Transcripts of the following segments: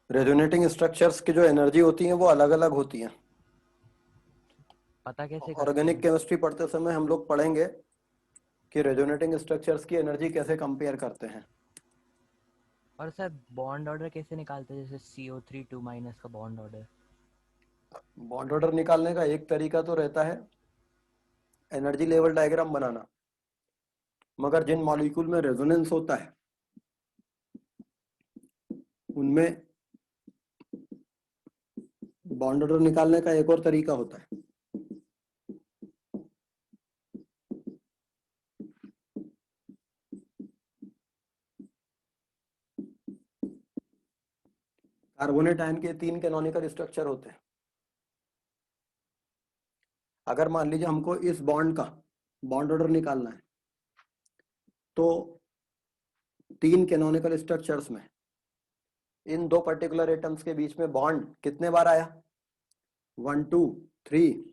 Resonating structures की जो energy होती है वो अलग अलग होती है। पता कैसे करते ऑर्गेनिक हैं? केमिस्ट्री पढ़ते समय हम लोग पढ़ेंगे कि रेजोनेटिंग स्ट्रक्चर्स की एनर्जी कैसे कंपेयर करते हैं। और सर बॉन्ड ऑर्डर कैसे निकालते हैं, जैसे CO3 2- का बॉन्ड ऑर्डर? बॉन्ड ऑर्डर निकालने का एक तरीका तो रहता है एनर्जी लेवल डायग्राम बनाना, मगर जिन मॉलिक्यूल में रेजोनेंस होता है उनमें बॉन्ड ऑर्डर निकालने का एक और तरीका होता है। कार्बोनेट आयन के 3 कैनोनिकल स्ट्रक्चर होते हैं। अगर मान लीजिए हमको इस बॉन्ड का बॉन्ड ऑर्डर निकालना है तो 3 कैनोनिकल स्ट्रक्चर्स में इन दो पर्टिकुलर एटम्स के बीच में बॉन्ड कितने बार आया? 1 2 3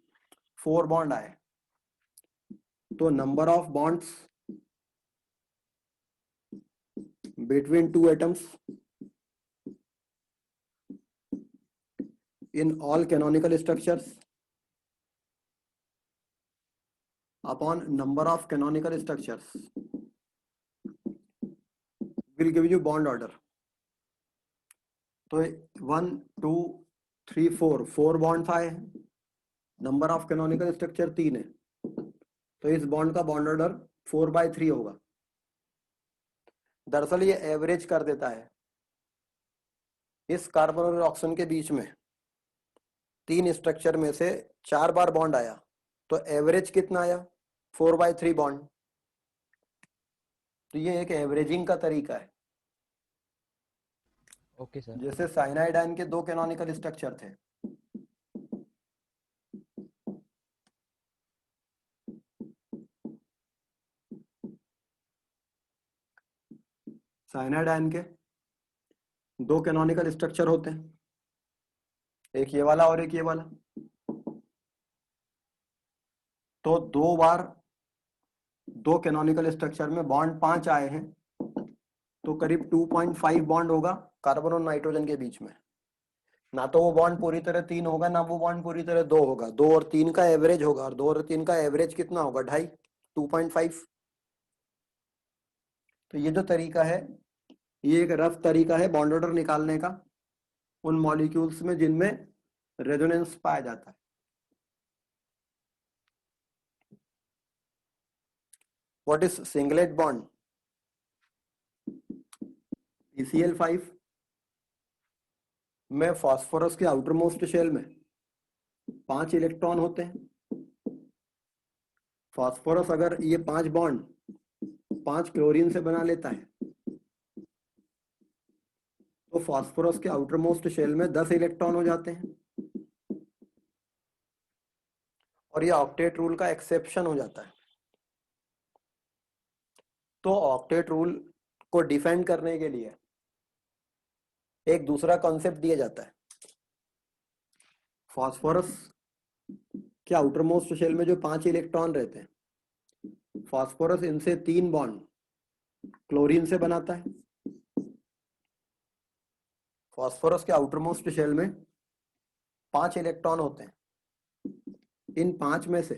4 बॉन्ड आए। तो number of bonds between two atoms in all canonical structures upon number of canonical structures will give you bond order. तो 1 2 3 4 4 बॉन्ड्स आए हैं, नंबर ऑफ कैनोनिकल स्ट्रक्चर 3 है, तो इस बॉन्ड का बॉन्ड ऑर्डर 4/3 होगा। दरअसल ये एवरेज कर देता है इस कार्बन और ऑक्सीजन के बीच में 3 स्ट्रक्चर में से 4 बार बॉन्ड आया, तो एवरेज कितना आया? 4/3 बॉन्ड। तो ये एक एवरेजिंग का तरीका है। Okay sir. जैसे साइनाइड आयन के 2 कैनोनिकल स्ट्रक्चर थे, साइनाइड आयन के 2 कैनोनिकल स्ट्रक्चर होते हैं, एक ये वाला और एक ये वाला। तो 2 बार 2 कैनोनिकल स्ट्रक्चर में बॉन्ड 5 आए हैं, तो करीब 2.5 बॉन्ड होगा कार्बन और नाइट्रोजन के बीच में। ना तो वो बॉन्ड पूरी तरह 3 होगा, ना वो बॉन्ड पूरी तरह 2 होगा। 2 और 3 का एवरेज होगा, और 2 और 3 का एवरेज कितना होगा? 2.5, 2.5। तो ये जो तरीका है ये एक रफ तरीका है बॉन्ड ऑर्डर निकालने का उन मॉलिक्यूल्स में जिनमें रेजोनेंस पाया जाता है। What is singlet bond? PCl5 में फास्फोरस के आउटर मोस्ट शेल में 5 इलेक्ट्रॉन होते हैं। फास्फोरस अगर ये 5 बॉन्ड 5 क्लोरीन से बना लेता है तो फास्फोरस के आउटर मोस्ट शेल में 10 इलेक्ट्रॉन हो जाते हैं, और ये ऑक्टेट रूल का एक्सेप्शन हो जाता है। तो ऑक्टेट रूल को डिफेंड करने के लिए एक दूसरा कॉन्सेप्ट दिया जाता है। फास्फोरस के आउटर मोस्ट शेल में जो 5 इलेक्ट्रॉन रहते हैं, फास्फोरस इनसे 3 बॉन्ड क्लोरीन से बनाता है। फास्फोरस के आउटर मोस्ट शेल में 5 इलेक्ट्रॉन होते हैं। इन 5 में से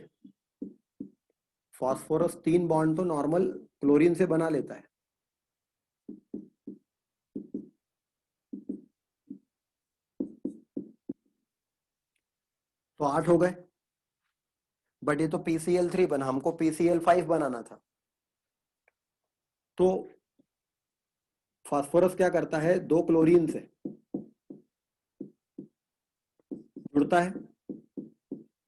फास्फोरस 3 बॉन्ड तो नॉर्मल क्लोरीन से बना लेता है, तो 8 हो गए। बट ये तो PCl3 बना, हमको PCl5 बनाना था। तो फास्फोरस क्या करता है, 2 क्लोरीन से जुड़ता है,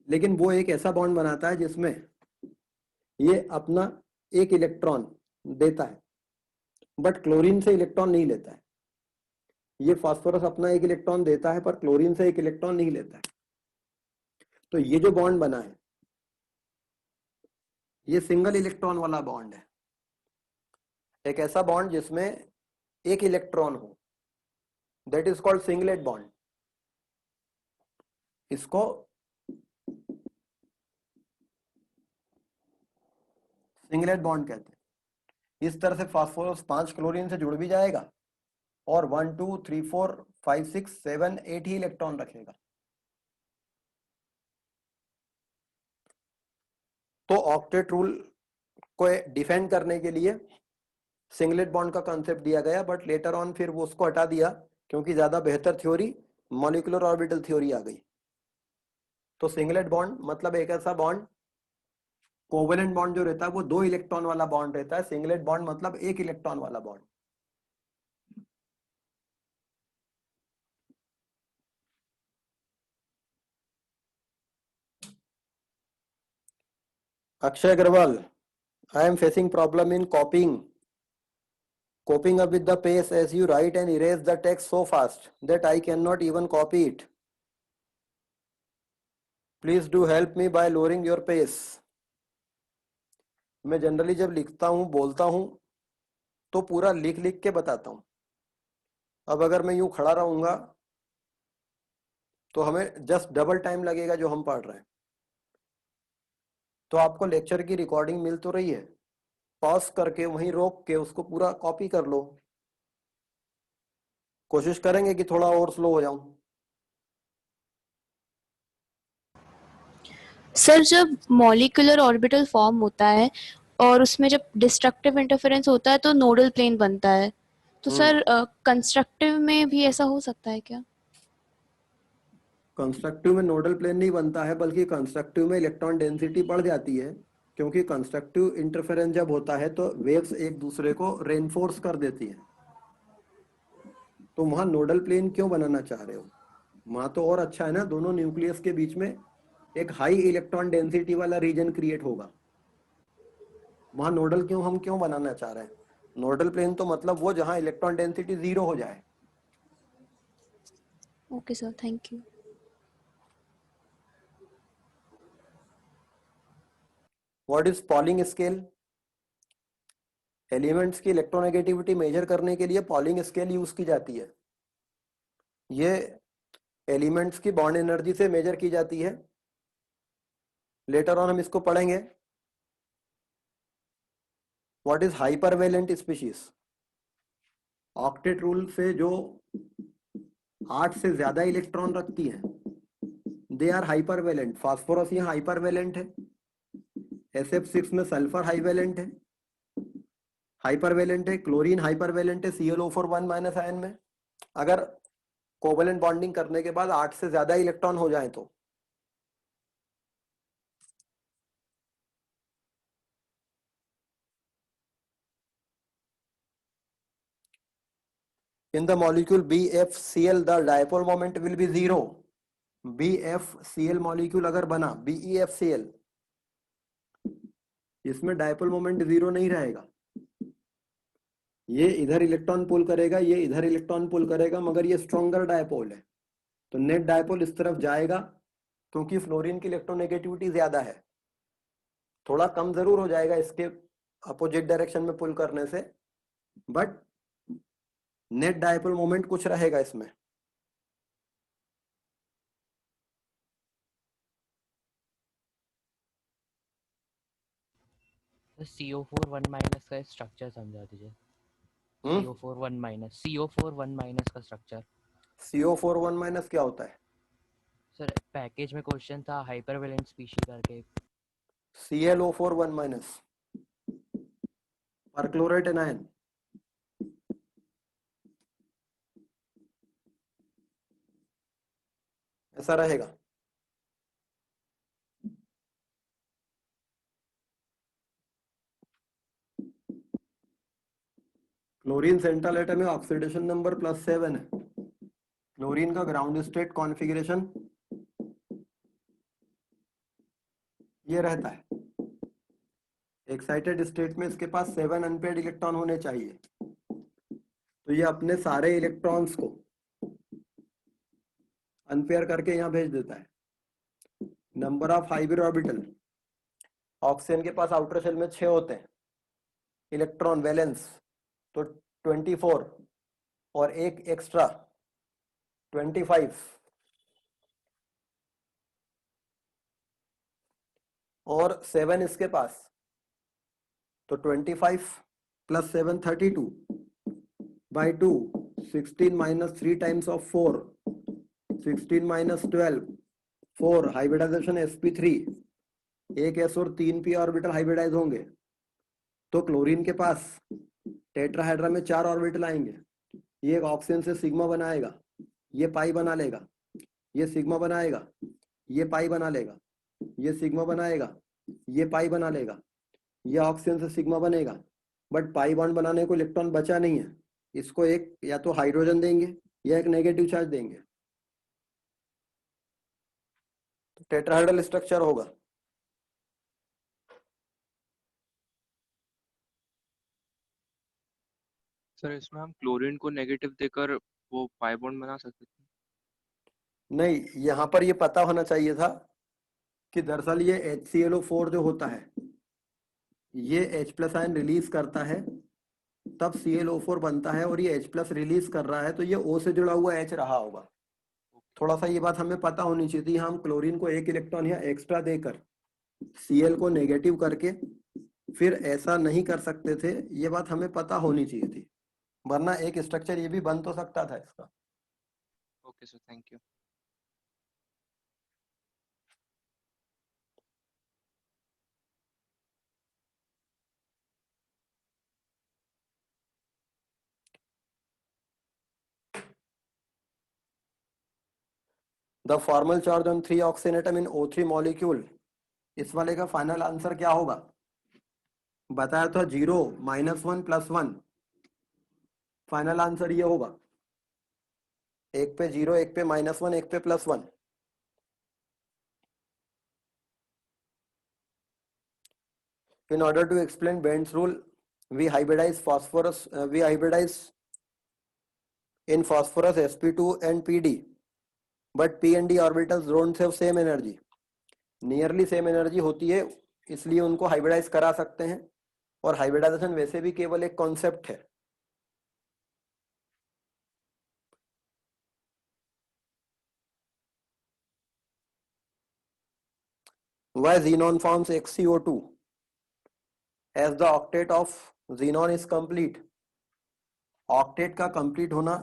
लेकिन वो एक ऐसा बॉन्ड बनाता है जिसमें ये अपना एक इलेक्ट्रॉन देता है, बट क्लोरीन से इलेक्ट्रॉन नहीं लेता है। ये फास्फोरस अपना एक इलेक्ट्रॉन देता है पर क्लोरीन से एक इलेक्ट्रॉन नहीं लेता है। तो ये जो बॉन्ड बना है ये सिंगल इलेक्ट्रॉन वाला बॉन्ड है, एक ऐसा बॉन्ड जिसमें एक इलेक्ट्रॉन हो, that is called singlet bond. इसको सिंगलेट बॉन्ड कहते हैं। इस तरह से फास्फोरस 5 क्लोरीन से जुड़ भी जाएगा और 1 2 3 4 5 6 7 8 ही इलेक्ट्रॉन रखेगा। तो ऑक्टेट रूल को डिफेंड करने के लिए सिंगलेट बॉन्ड का कॉन्सेप्ट दिया गया, बट लेटर ऑन फिर वो उसको हटा दिया क्योंकि ज्यादा बेहतर थ्योरी मॉलिक्यूलर ऑर्बिटल थ्योरी आ गई। तो सिंगलेट बॉन्ड मतलब एक ऐसा बॉन्ड, कोवेलेंट बॉन्ड जो रहता है वो 2 इलेक्ट्रॉन वाला बॉन्ड रहता है, सिंगलेट बॉन्ड मतलब 1 इलेक्ट्रॉन वाला bond. Akshay Agrawal, I am facing problem in coping up with the pace as you write and erase the text so fast that I cannot even copy it. Please do help me by lowering your pace. मैं generally जब लिखता हूँ बोलता हूँ तो पूरा लिख लिख के बताता हूँ। अब अगर मैं यूं खड़ा रहूंगा तो हमें जस्ट डबल टाइम लगेगा जो हम पढ़ रहे हैं। तो आपको लेक्चर की रिकॉर्डिंग मिल तो रही है, पॉज करके वहीं रोक के उसको पूरा कॉपी कर लो। कोशिश करेंगे कि थोड़ा और स्लो हो जाऊं। सर जब मॉलिक्यूलर ऑर्बिटल फॉर्म होता है और उसमें जब डिस्ट्रक्टिव इंटरफेरेंस होता है तो नोडल प्लेन बनता है, तो सर कंस्ट्रक्टिव में भी ऐसा हो सकता है क्या? कंस्ट्रक्टिव में नोडल प्लेन नहीं बनता है, बल्कि कंस्ट्रक्टिव में इलेक्ट्रॉन डेंसिटी बढ़ जाती है, क्योंकि कंस्ट्रक्टिव इंटरफेरेंस जब होता है तो वेव्स एक दूसरे को रेनफोर्स कर देती है। तो वहां नोडल प्लेन क्यों बनाना चाह रहे हो? वहां तो और अच्छा है ना, दोनों न्यूक्लियस के बीच में एक हाई इलेक्ट्रॉन डेंसिटी वाला रीजन क्रिएट होगा। वहां नोडल हम क्यों बनाना चाह रहे हैं? नोडल प्लेन तो मतलब वो जहां इलेक्ट्रॉन डेंसिटी 0 हो जाए। Okay sir, thank you. What is polling scale? Elements की इलेक्ट्रोनेगेटिविटी मेजर करने के लिए पॉलिंग स्केल यूज की जाती है। ये एलिमेंट्स की बॉन्ड एनर्जी से मेजर की जाती है। लेटर ऑन हम इसको पढ़ेंगे। What is hypervalent species? Octet rule से जो 8 से ज्यादा इलेक्ट्रॉन रखती है दे आर हाइपरवेलेंट। फास्फोरस यहाँ हाइपरवेलेंट है, SF6 में सल्फर हाइवेलेंट है, हाइपरवेलेंट है, क्लोरीन हाइपरवेलेंट है ClO4 1 माइनस आयन में। अगर कोवेलेंट बॉन्डिंग करने के बाद 8 से ज्यादा इलेक्ट्रॉन हो जाए तो in the molecule BFCl the dipole moment will be 0। BFCl molecule अगर बना BeFCl, इसमें डायपोल मोमेंट 0 नहीं रहेगा। ये इधर इलेक्ट्रॉन पुल करेगा, ये इधर इलेक्ट्रॉन पुल करेगा, मगर ये स्ट्रॉन्गर डायपोल है तो नेट डायपोल इस तरफ जाएगा, क्योंकि फ्लोरीन की इलेक्ट्रोनेगेटिविटी ज्यादा है। थोड़ा कम जरूर हो जाएगा इसके अपोजिट डायरेक्शन में पुल करने से, बट नेट डायपोल मोमेंट कुछ रहेगा इसमें। तो CO4 1 माइनस का स्ट्रक्चर समझा दीजिए। CO4 1 माइनस, CO4 1 माइनस का स्ट्रक्चर। CO4 1 माइनस क्या होता है? सर पैकेज में क्वेश्चन था हाइपरवेलेंट स्पीशी करके। ClO4 1 minus perchlorate anion. ऐसा रहेगा। क्लोरीन सेंट्रल एटम में ऑक्सीडेशन नंबर +7 है। क्लोरीन का ग्राउंड स्टेट कॉन्फ़िगरेशन ये रहता है। एक्साइटेड स्टेट में इसके पास 7 अनपेयर्ड इलेक्ट्रॉन होने चाहिए, तो ये अपने सारे इलेक्ट्रॉन्स को अनपेयर करके यहां भेज देता है। Number of hybrid orbital, oxygen के पास आउटर शेल में 6 होते हैं इलेक्ट्रॉन वैलेंस, तो 24 और एक एक्स्ट्रा 25, और 7 इसके पास, तो 25 + 7 32 by 2 16 minus 3 times of 4, 16 minus 12, 4 hybridisation sp3, एक s और 3 p ऑर्बिटल हाइब्रिडाइज होंगे, तो क्लोरीन के पास टेट्राहेड्रा में 4 ऑर्बिटल आएंगे, ये एक ऑक्सीजन से सिग्मा बनाएगा, ये पाई बना लेगा, ये सिग्मा बनाएगा, ये पाई बना लेगा, ये सिग्मा बनाएगा, ये पाई बना लेगा, ये ऑक्सीजन से सिग्मा बनेगा, बट पाई बॉन्ड बनाने को इलेक्ट्रॉन बचा नहीं है, इसको एक या तो हाइड्रोजन देंगे या एक नेगेटिव चार्ज देंगे, तो टेट्राहेड्रल स्ट्रक्चर होगा। सर इसमें हम क्लोरीन को नेगेटिव देकर वो पाई बॉन्ड बना सकते थे? नहीं, यहां पर ये पता होना चाहिए था कि दरअसल ये HClO4 जो होता है ये H+ आयन रिलीज करता है, तब ClO4 बनता है, और ये H+ रिलीज कर रहा है, तो ये O से जुड़ा हुआ H रहा होगा। थोड़ा सा ये बात हमें पता होनी चाहिए थी, हम क्लोरीन को एक इलेक्ट्रॉन या एक्स्ट्रा देकर Cl को नेगेटिव करके फिर ऐसा नहीं कर सकते थे, ये बात हमें पता होनी चाहिए थी, वरना एक स्ट्रक्चर ये भी बन तो सकता था इसका। Okay sir, thank you. The formal charge on 3 oxygen atom in O3 molecule, इस वाले का फाइनल आंसर क्या होगा? बताया था 0, -1, +1, फाइनल आंसर ये होगा, एक पे 0, एक पे -1, एक पे +1। In order to explain Bend's rule, we hybridize in phosphorus sp2 and pd, but p and d orbitals don't have same energy, nearly same energy होती है, इसलिए उनको हाइब्रिडाइज करा सकते हैं, और हाइब्रिडाइजेशन वैसे भी केवल एक कॉन्सेप्ट है। Why xenon forms XCO2 as the octet of xenon is complete? Octet का कंप्लीट होना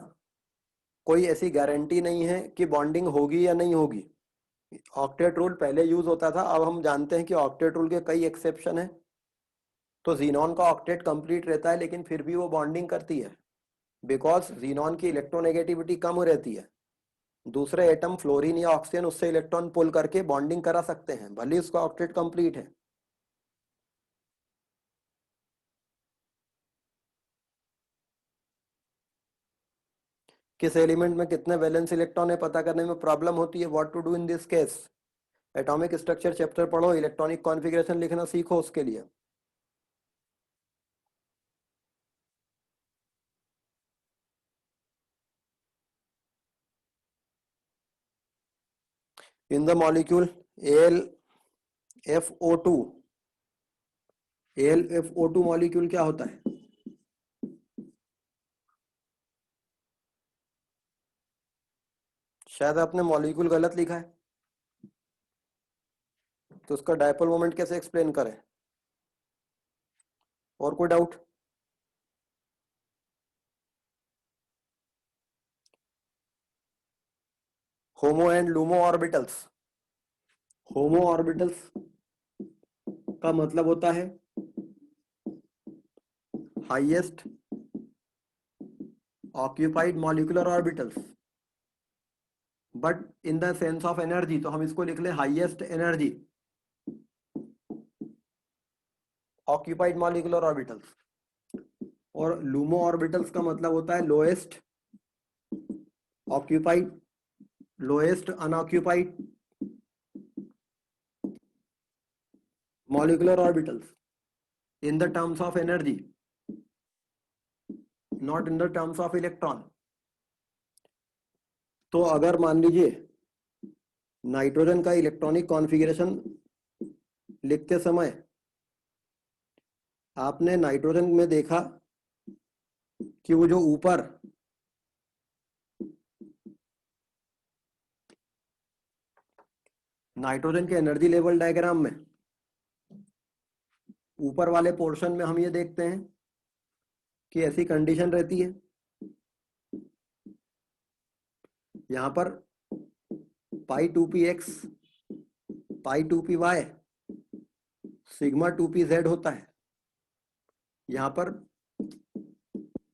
कोई ऐसी गारंटी नहीं है कि बॉन्डिंग होगी या नहीं होगी। ऑक्टेट रूल पहले यूज होता था, अब हम जानते हैं कि ऑक्टेट रूल के कई एक्सेप्शन हैं, तो जीनॉन का ऑक्टेट कंप्लीट रहता है लेकिन फिर भी वो बॉन्डिंग करती है, बिकॉज जीनॉन की इलेक्ट्रोनेगेटिविटी कम रहती है, दूसरे एटम फ्लोरीन या ऑक्सीजन उससे इलेक्ट्रॉन पुल करके बॉन्डिंग करा सकते हैं, भले उसका ऑक्टेट कंप्लीट है। किस एलिमेंट में कितने वैलेंस इलेक्ट्रॉन है पता करने में प्रॉब्लम होती है, what to do in this case? Atomic structure chapter पढ़ो, इलेक्ट्रॉनिक कॉन्फ़िगरेशन लिखना सीखो उसके लिए। In the molecule AlFO2, AlFO2 molecule क्या होता है? शायद आपने मॉलिक्यूल गलत लिखा है, तो उसका डायपोल मोमेंट कैसे एक्सप्लेन करें? और कोई doubt? Homo and LUMO orbitals, homo orbitals का मतलब होता है highest occupied molecular orbitals, but in the sense of energy तो हम इसको लिख ले highest energy occupied molecular orbitals, और लूमो ऑर्बिटल्स का मतलब होता है lowest occupied, lowest unoccupied molecular orbitals in the terms of energy, not in the terms of electron। तो अगर मान लीजिए नाइट्रोजन का इलेक्ट्रॉनिक कॉन्फ़िगरेशन लिखते समय आपने नाइट्रोजन में देखा कि वो जो ऊपर नाइट्रोजन के एनर्जी लेवल डायग्राम में ऊपर वाले पोर्शन में हम ये देखते हैं कि ऐसी कंडीशन रहती है यहां पर पाई 2p(x), पाई 2p(y), सिग्मा 2p(z) होता है। यहां पर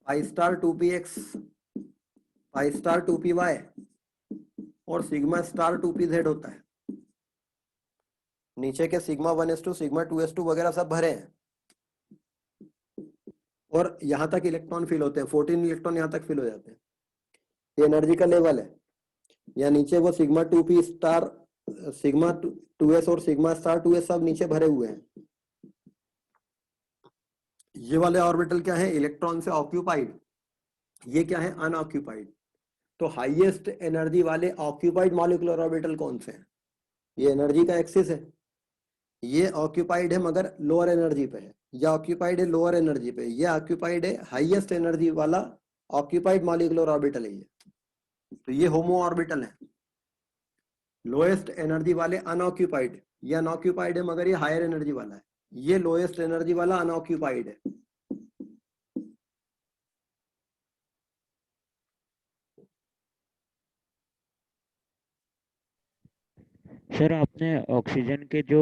pi star 2p(x), pi star 2p(y) और सिग्मा स्टार 2p(z) होता है। नीचे के सिग्मा 1s2, सिग्मा 2s2 वगैरह सब भरे हैं, और यहां तक इलेक्ट्रॉन फिल होते हैं, 14 इलेक्ट्रॉन यहां तक फिल हो जाते हैं। ये एनर्जी का लेवल है। या नीचे वो sigma 2p star, sigma 2s और सिग्मा स्टार 2s सब नीचे भरे हुए हैं। ये वाले ऑर्बिटल क्या है? इलेक्ट्रॉन से ऑक्यूपाइड। ये क्या है? अनऑक्यूपाइड। तो हाईएस्ट एनर्जी वाले ऑक्यूपाइड मॉलिक्यूलर ऑर्बिटल कौन से हैं? ये एनर्जी का एक्सिस है। ये ऑक्यूपाइड है मगर लोअर एनर्जी पे है, या ऑक्यूपाइड है लोअर एनर्जी पे, ये ऑक्यूपाइड है हाईएस्ट एनर्जी वाला ऑक्यूपाइड मॉलिक्यूलर ऑर्बिटल है ये। तो ये होमो ऑर्बिटल है। लोएस्ट एनर्जी वाले अनऑक्यूपाइड, ये अनऑक्यूपाइड है मगर ये हायर एनर्जी वाला है। ये लोएस्ट एनर्जी वाला अनऑक्यूपाइड है। सर आपने ऑक्सीजन के जो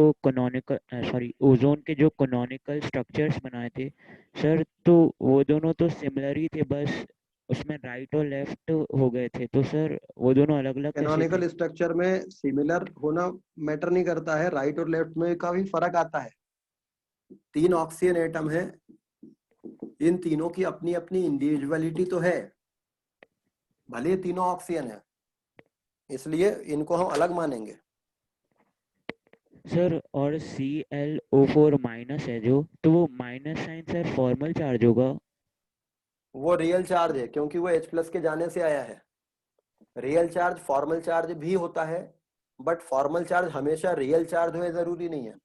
ओजोन के जो कैनोनिकल स्ट्रक्चर्स बनाए थे सर, तो वो दोनों तो सिमिलर ही थे, बस उसमें राइट और लेफ्ट हो गए थे, तो सर वो दोनों अलग अलग कैसे थे? कैनोनिकल स्ट्रक्चर में सिमिलर होना मैटर नहीं करता है, राइट और लेफ्ट में काफी फर्क आता है। 3 ऑक्सीजन एटम है, इन तीनों की अपनी अपनी इंडिविजुअलिटी तो है, भले ही तीनों ऑक्सीजन है, इसलिए इनको हम अलग मानेंगे। सर और ClO4 माइनस है जो, तो वो minus sign sir formal charge होगा? वो रियल चार्ज है क्योंकि वो H+ के जाने से आया है। रियल चार्ज फॉर्मल चार्ज भी होता है, बट फॉर्मल चार्ज हमेशा रियल चार्ज हो जरूरी नहीं है।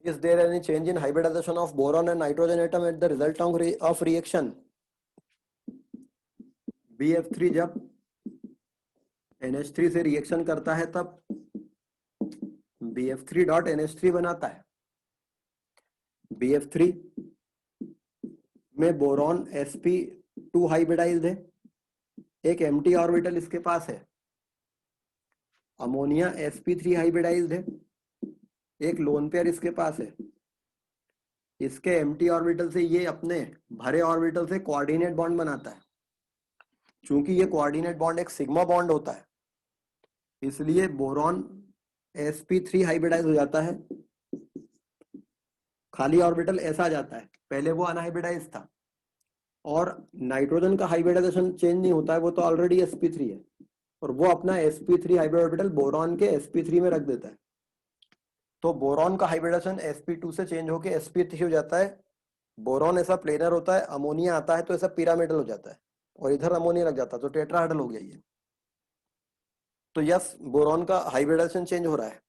Is there any change in hybridization of boron and nitrogen atom at the result of reaction? BF3 जब NH3 से रिएक्शन करता है तब BF3.NH3 बनाता है। BF3 में बोरॉन sp2 हाइब्रिडाइज्ड है, एक एम्प्टी ऑर्बिटल इसके पास है। अमोनिया sp3 हाइब्रिडाइज्ड है, एक लोन पेयर इसके पास है। इसके एम्प्टी ऑर्बिटल से ये अपने भरे ऑर्बिटल से कोऑर्डिनेट बॉन्ड बनाता है। चूंकि ये कोऑर्डिनेट बॉन्ड एक सिग्मा बॉन्ड होता है, इसलिए बोरॉन sp3 हाइब्रिडाइज हो जाता है, खाली ऑर्बिटल ऐसा आ जाता है। पहले वो अनहाइब्रिडाइज था। और नाइट्रोजन का हाइब्रिडाइजेशन चेंज नहीं होता है, वो तो ऑलरेडी sp3 है, और वो अपना sp3 हाइब्रिड ऑर्बिटल बोरॉन के sp3 में रख देता है। तो बोरॉन का हाइब्रिडेशन sp2 से चेंज होकर sp3 हो जाता है। बोरॉन ऐसा प्लेनर होता है, अमोनिया आता है तो ऐसा पिरामिडल हो जाता है, और इधर अमोनिया लग जाता है तो टेट्राहेड्रल हो गया ये। तो यस, बोरॉन का हाइब्रिडेशन चेंज हो रहा है।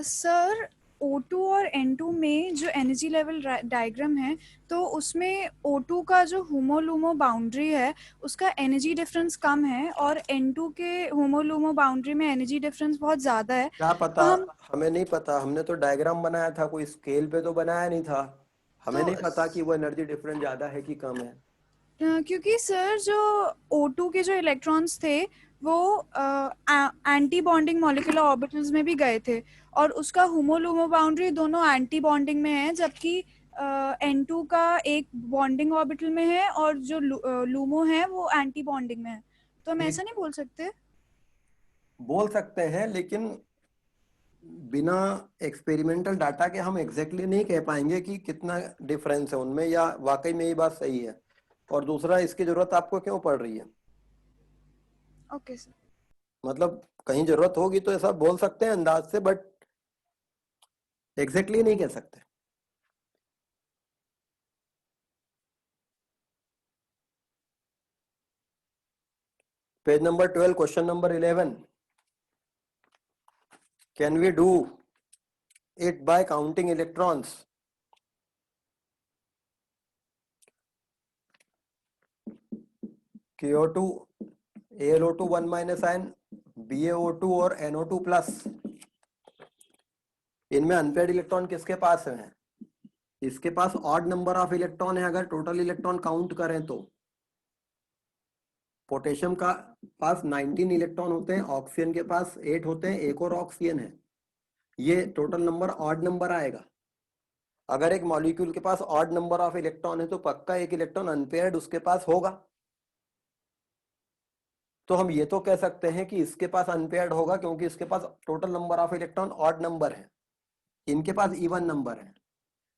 सर O2 और N2 में जो एनर्जी लेवल डायग्राम है, तो उसमें O2 का जो होमोलूमो बाउंड्री है उसका एनर्जी डिफरेंस कम है, और N2 के होमोलूमो बाउंड्री में एनर्जी डिफरेंस बहुत ज़्यादा है। क्या पता, तो हमें नहीं पता, हमने तो डायग्राम बनाया था, कोई स्केल पे तो बनाया नहीं था। हमें नहीं पता कि वो एनर्जी डिफरेंस ज्यादा है कि कम है। क्योंकि सर जो O2 के जो इलेक्ट्रॉन्स थे वो एंटी बॉन्डिंग मॉलिक्यूलर ऑर्बिटल्स में भी गए थे, और उसका होमोलूमो बाउंड्री दोनों एंटी बॉन्डिंग में है, जबकि N2 का एक बॉन्डिंग ऑर्बिटल में है और जो लूमो है वो एंटी बॉन्डिंग में है। तो हम ऐसा नहीं बोल सकते? बोल सकते हैं, लेकिन बिना एक्सपेरिमेंटल डाटा के हम एग्जैक्टली नहीं कह पाएंगे कि कितना डिफरेंस है उनमें, या वाकई में ये बात सही है। और दूसरा, इसकी जरूरत आपको क्यों पड़ रही है? Okay sir. मतलब कहीं जरूरत होगी तो ऐसा बोल सकते हैं अंदाज से, बट एग्जैक्टली नहीं कह सकते। Page number 12, question number 11। Can we do it by counting electrons. KO2, AlO2 1 minus ion, BaO2 और NO2 प्लस, इनमें अनपेयर्ड इलेक्ट्रॉन किसके पास है? इसके पास ऑड नंबर ऑफ इलेक्ट्रॉन है अगर टोटल इलेक्ट्रॉन काउंट करें तो। पोटेशियम का पास 19 इलेक्ट्रॉन होते हैं, ऑक्सीजन के पास 8 होते हैं, एक और ऑक्सीजन है, ये टोटल नंबर ऑड नंबर आएगा। अगर एक मॉलिक्यूल के पास ऑड नंबर ऑफ इलेक्ट्रॉन है तो पक्का एक इलेक्ट्रॉन अनपेयर्ड उसके पास होगा। तो हम ये तो कह सकते हैं कि इसके पास अनपेयर्ड होगा क्योंकि इसके पास total number of electron odd number है, इनके पास इवन नंबर है।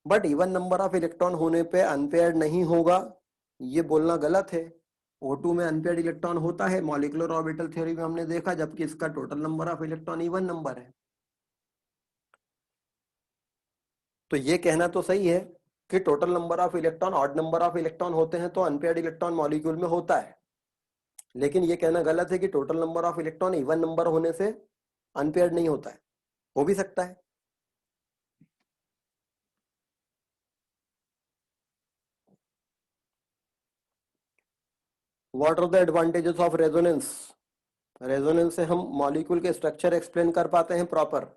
But even number of electron होने पे अनपेयर्ड नहीं होगा, ये बोलना गलत है। O2 में अनपेयर्ड इलेक्ट्रॉन होता है, मॉलिक्यूलर ऑर्बिटल थ्योरी में हमने देखा, जबकि इसका total number of electron even number है। तो ये कहना तो सही है कि total number of electron odd number of electron होते हैं तो अनपेयर्ड इलेक्ट्रॉन मॉलिक्यूल में होता है, लेकिन ये कहना गलत है कि total number of electron even number होने से अनपेयर्ड नहीं होता है, हो भी सकता है। What are the advantages of resonance? Resonance से हम मॉलिक्यूल के स्ट्रक्चर एक्सप्लेन कर पाते हैं proper.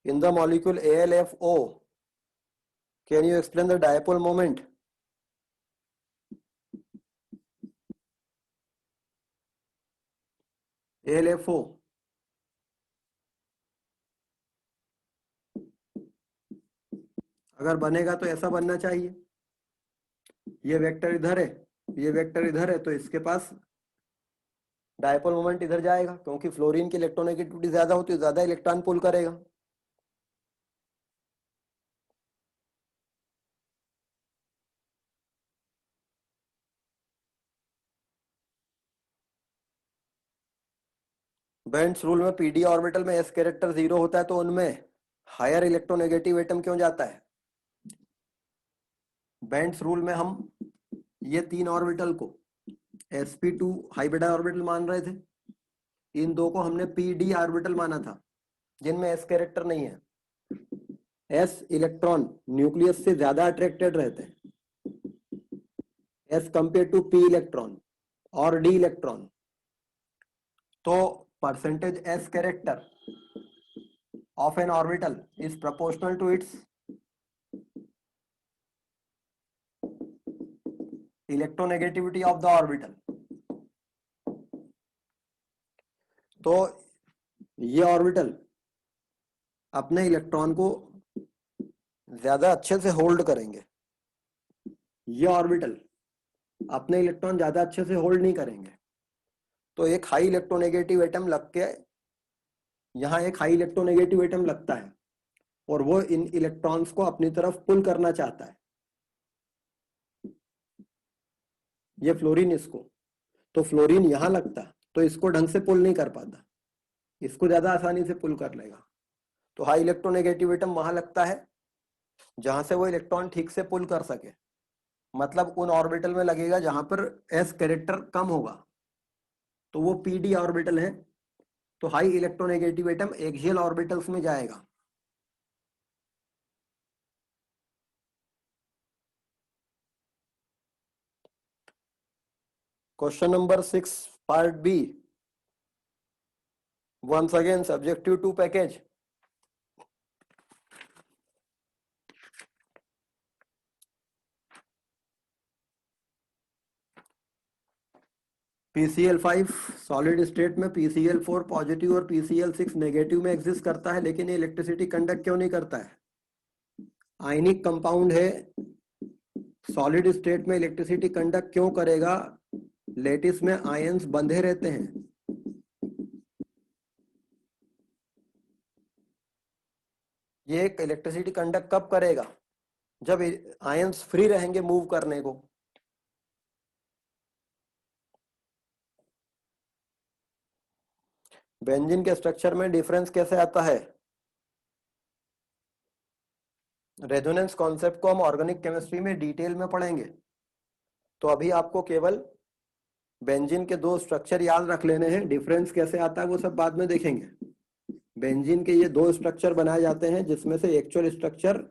In the molecule AlFO, can you explain the dipole moment? AlFO, अगर बनेगा तो ऐसा बनना चाहिए, ये वेक्टर इधर है, ये वेक्टर इधर है, तो इसके पास डायपोल मोमेंट इधर जाएगा क्योंकि फ्लोरीन की इलेक्ट्रोनेगेटिविटी ज्यादा होती है, ज्यादा इलेक्ट्रॉन पुल करेगा। बेंड्स रूल में पीडी ऑर्बिटल में एस कैरेक्टर 0 होता है तो उनमें हायर इलेक्ट्रोनेगेटिव एटम क्यों जाता है? बेंड्स रूल में हम ये 3 ऑर्बिटल को sp2 हाइब्रिड ऑर्बिटल मान रहे थे, इन दो को हमने pd ऑर्बिटल माना था जिनमें s कैरेक्टर नहीं है। s इलेक्ट्रॉन न्यूक्लियस से ज्यादा अट्रैक्टेड रहते हैं s compare to p electron और d इलेक्ट्रॉन, तो percentage s character of an orbital is proportional to its electronegativity of the orbital. तो ये ऑर्बिटल अपने इलेक्ट्रॉन को ज्यादा अच्छे से होल्ड करेंगे, ये ऑर्बिटल अपने इलेक्ट्रॉन ज्यादा अच्छे से होल्ड नहीं करेंगे। तो एक हाई इलेक्ट्रोनेगेटिव एटम लग के यहाँ एक हाई इलेक्ट्रोनेगेटिव एटम लगता है और वो इन इलेक्ट्रॉन्स को अपनी तरफ पुल करना चाहता है, ये फ्लोरीन इसको, तो फ्लोरीन यहां लगता तो इसको ढंग से पुल नहीं कर पाता, इसको ज्यादा आसानी से पुल कर लेगा। तो हाई इलेक्ट्रोनेगेटिव एटम वहां लगता है जहां से वो इलेक्ट्रॉन ठीक से पुल कर सके, मतलब उन ऑर्बिटल में लगेगा जहां पर एस कैरेक्टर कम होगा, तो वो पीडी ऑर्बिटल है। तो high electronegative atom axial orbitals में जाएगा। Question number 6 part B, once again subjective 2 package। PCl5 solid state में PCl4 पॉजिटिव और PCl6 नेगेटिव में एग्जिस्ट करता है, लेकिन ये इलेक्ट्रिसिटी कंडक्ट क्यों नहीं करता है? आयनिक कंपाउंड है, सॉलिड स्टेट में इलेक्ट्रिसिटी कंडक्ट क्यों करेगा? लेटिस में आयंस बंधे रहते हैं, ये इलेक्ट्रिसिटी कंडक्ट कब करेगा? जब आयंस फ्री रहेंगे मूव करने को। बेंजीन के स्ट्रक्चर में डिफरेंस कैसे आता है? रेजोनेंस कॉन्सेप्ट को हम ऑर्गेनिक केमिस्ट्री में डिटेल में पढ़ेंगे, तो अभी आपको केवल बेंजीन के दो स्ट्रक्चर याद रख लेने हैं, डिफरेंस कैसे आता है वो सब बाद में देखेंगे। बेंजीन के ये दो स्ट्रक्चर बनाए जाते हैं जिसमें से एक्चुअल स्ट्रक्चर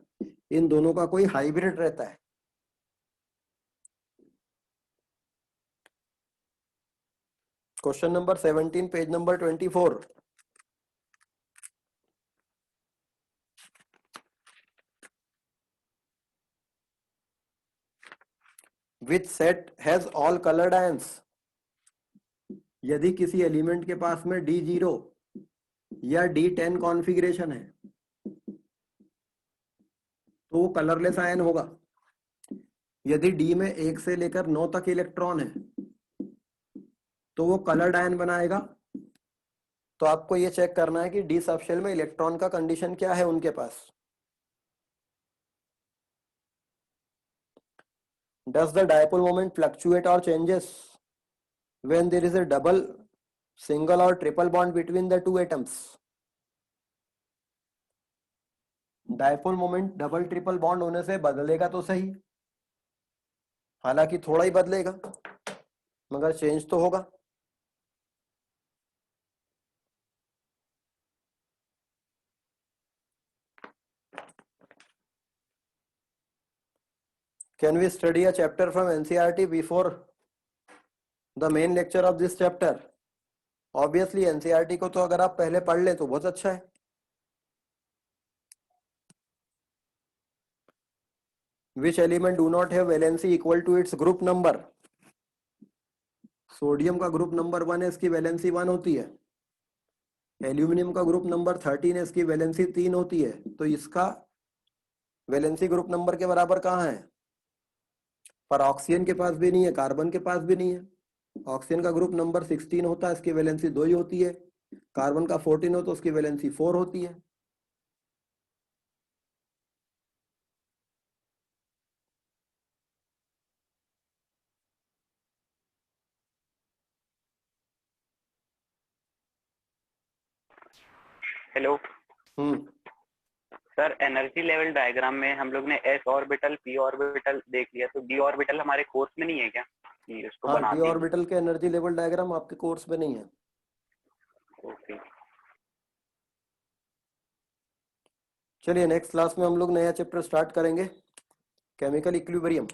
इन दोनों का कोई हाइब्रिड रहता है। Question number 17 page number 24। Which set has all colored ions? यदि किसी एलिमेंट के पास में D0 या D10 कॉन्फ़िगरेशन है तो वो कलरलेस आयन होगा। यदि D में 1 से लेकर 9 तक इलेक्ट्रॉन है तो वो कलर्ड आयन बनाएगा। तो आपको ये चेक करना है कि D सबशेल में इलेक्ट्रॉन का कंडीशन क्या है उनके पास। Does the dipole moment fluctuate or changes when there is a double, single or triple bond between the two atoms? Dipole moment double triple bond होने से बदलेगा तो सही, हालांकि थोड़ा ही बदलेगा मगर चेंज तो होगा। Can we study a chapter from NCERT before the main lecture of this chapter? Obviously NCERT को तो अगर आप पहले पढ़ ले तो बहुत अच्छा है। Which element do not have valency equal to its group number? Sodium का ग्रुप नंबर 1 है, इसकी वैलेंसी 1 होती है। एल्यूमिनियम का ग्रुप नंबर 13 है, इसकी वैलेंसी 3 होती है। तो इसका वैलेंसी ग्रुप नंबर के बराबर कहाँ है? पर ऑक्सीजन के पास भी नहीं है, कार्बन के पास भी नहीं है। ऑक्सीजन का ग्रुप नंबर 16 होता है, इसकी वैलेंसी 2 ही होती है। कार्बन का 14 हो तो उसकी वैलेंसी 4 होती है। हेलो हम्म, सर, एनर्जी लेवल डायग्राम में हम लोग ने एस ऑर्बिटल पी ऑर्बिटल देख लिया, तो डी ऑर्बिटल हमारे कोर्स में नहीं है क्या कि उसको हाँ, बना डी ऑर्बिटल के एनर्जी लेवल डायग्राम आपके कोर्स में नहीं है। ओके। चलिए नेक्स्ट क्लास में हम लोग नया चैप्टर स्टार्ट करेंगे, केमिकल इक्विलिब्रियम।